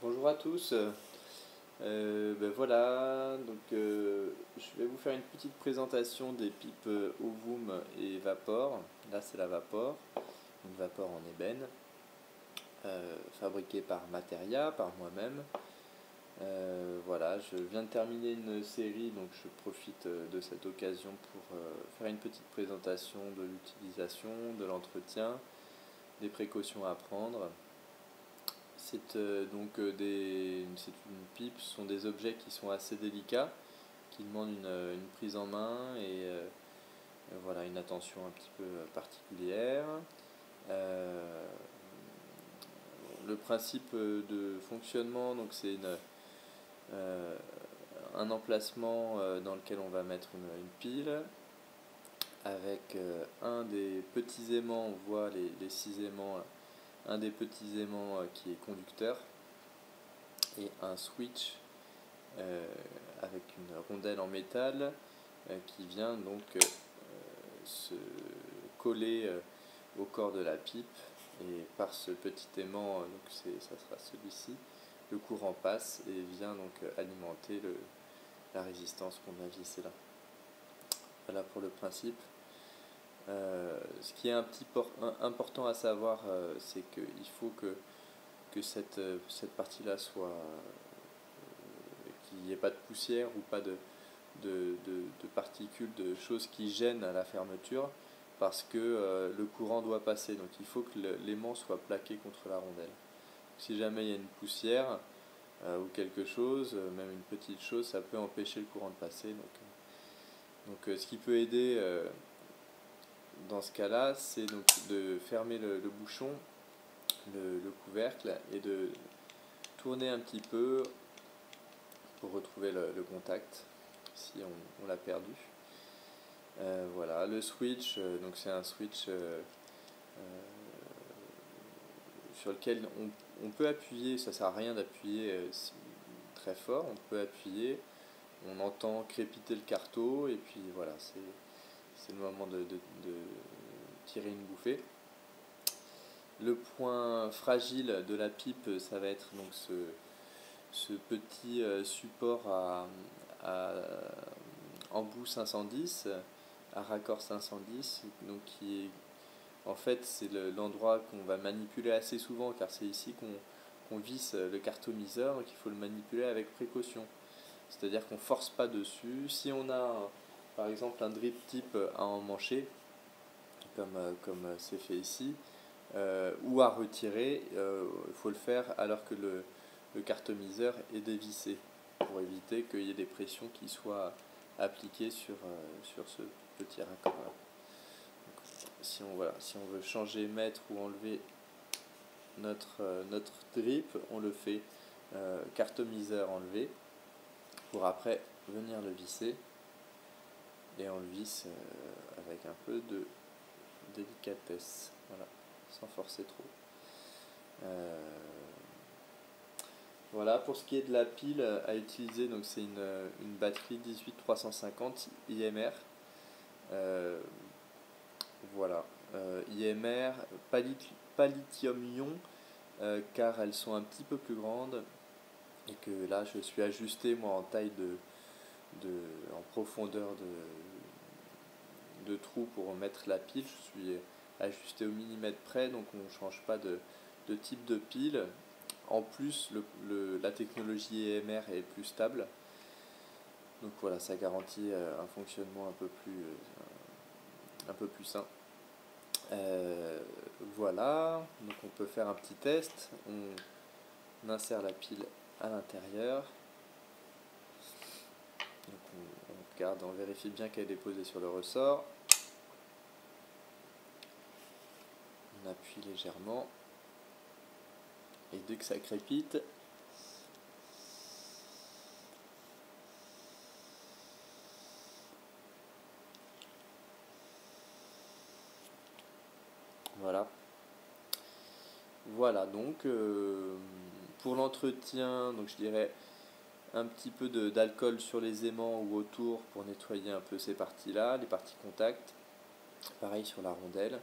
Bonjour à tous. Voilà, je vais vous faire une petite présentation des pipes Ovum et Vapor. Là c'est la Vapor, une Vapor en ébène, fabriquée par Materia, par moi-même. Voilà, je viens de terminer une série, donc je profite de cette occasion pour faire une petite présentation de l'utilisation, de l'entretien, des précautions à prendre. C'est c'est une pipe, ce sont des objets qui sont assez délicats, qui demandent une prise en main et voilà, une attention un petit peu particulière. Euh, le principe de fonctionnement, donc euh, un emplacement dans lequel on va mettre une pile avec un des petits aimants, on voit les 6 aimants, un des petits aimants qui est conducteur et un switch euh, avec une rondelle en métal qui vient se coller au corps de la pipe, et par ce petit aimant, ça sera celui-ci, le courant passe et vient alimenter la résistance qu'on a vissée là. Voilà pour le principe. Ce qui est important à savoir, c'est qu'il faut que cette partie-là soit, qu'il n'y ait pas de poussière ou pas de particules, de choses qui gênent à la fermeture, parce que le courant doit passer. Donc il faut que l'aimant soit plaqué contre la rondelle. Si jamais il y a une poussière ou quelque chose, même une petite chose, ça peut empêcher le courant de passer. Ce qui peut aider dans ce cas-là, c'est donc de fermer le bouchon, le couvercle, et de tourner un petit peu pour retrouver le contact si on l'a perdu. Voilà, le switch, donc c'est un switch sur lequel on peut appuyer. Ça sert à rien d'appuyer très fort, on peut appuyer, on entend crépiter le carreau, et puis voilà, c'est le moment de tirer une bouffée. Le point fragile de la pipe, ça va être donc ce petit support à embout 510, à raccord 510, donc qui est en fait c'est l'endroit qu'on va manipuler assez souvent, car c'est ici qu'on visse le cartomiseur, donc il faut le manipuler avec précaution. C'est-à-dire qu'on ne force pas dessus. Si on a par exemple un drip type à emmancher, comme c'est fait ici, ou à retirer, il faut le faire alors que le cartomiseur est dévissé, pour éviter qu'il y ait des pressions qui soient appliquées sur ce petit raccord là. Si on veut changer, mettre ou enlever notre drip, on le fait cartomiseur enlevé, pour après venir le visser, et on le visse avec un peu de délicatesse, voilà, sans forcer trop. Voilà, pour ce qui est de la pile à utiliser, donc c'est une batterie 18350 IMR. Voilà, IMR, pas lithium-ion, car elles sont un petit peu plus grandes, et que là je suis ajusté moi en taille en profondeur de trou pour mettre la pile. Je suis ajusté au millimètre près, donc on ne change pas de type de pile. En plus, la technologie EMR est plus stable. Donc voilà, ça garantit un fonctionnement un peu plus sain. Voilà, donc on peut faire un petit test. On insère la pile à l'intérieur. Donc on regarde, on vérifie bien qu'elle est posée sur le ressort. On appuie légèrement. Et dès que ça crépite, voilà. Voilà, donc pour l'entretien, donc je dirais un petit peu d'alcool sur les aimants ou autour pour nettoyer un peu ces parties-là, les parties contact. Pareil sur la rondelle,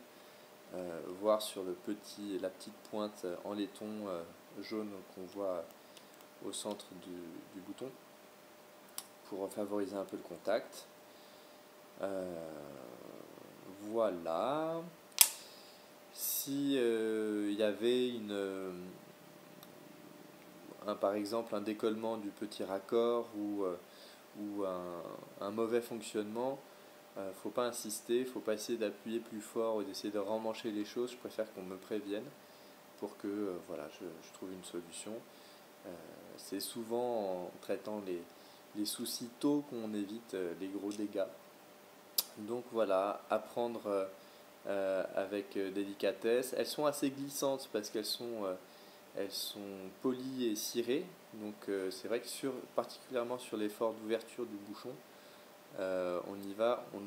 voire sur la petite pointe en laiton jaune qu'on voit au centre du bouton pour favoriser un peu le contact. Voilà. Si il y avait par exemple un décollement du petit raccord ou un mauvais fonctionnement, faut pas insister, faut pas essayer d'appuyer plus fort ou d'essayer de remmancher les choses. Je préfère qu'on me prévienne pour que voilà, je trouve une solution. C'est souvent en traitant les soucis tôt qu'on évite les gros dégâts. Donc voilà, apprendre avec délicatesse. Elles sont assez glissantes parce qu'elles sont polies et cirées. Donc c'est vrai que particulièrement sur l'effort d'ouverture du bouchon, on y va, on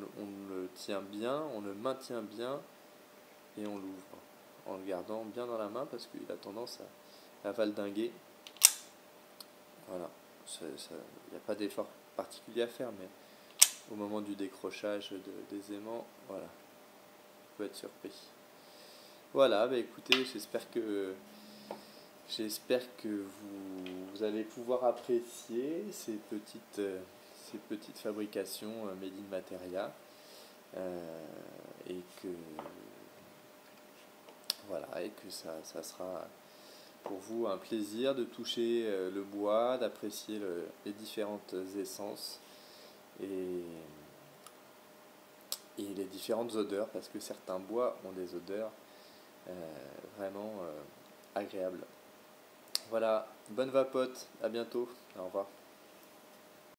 le tient bien, on le maintient bien et on l'ouvre en le gardant bien dans la main parce qu'il a tendance à valdinguer. Voilà, il n'y a pas d'effort particulier à faire, mais au moment du décrochage des aimants, voilà, on peut être surpris. Voilà, bah écoutez, j'espère que vous allez pouvoir apprécier ces petites fabrications made in materia et que voilà, et que ça sera pour vous un plaisir de toucher le bois, d'apprécier les différentes essences et les différentes odeurs, parce que certains bois ont des odeurs vraiment agréables. Voilà, bonne vapote, à bientôt, au revoir.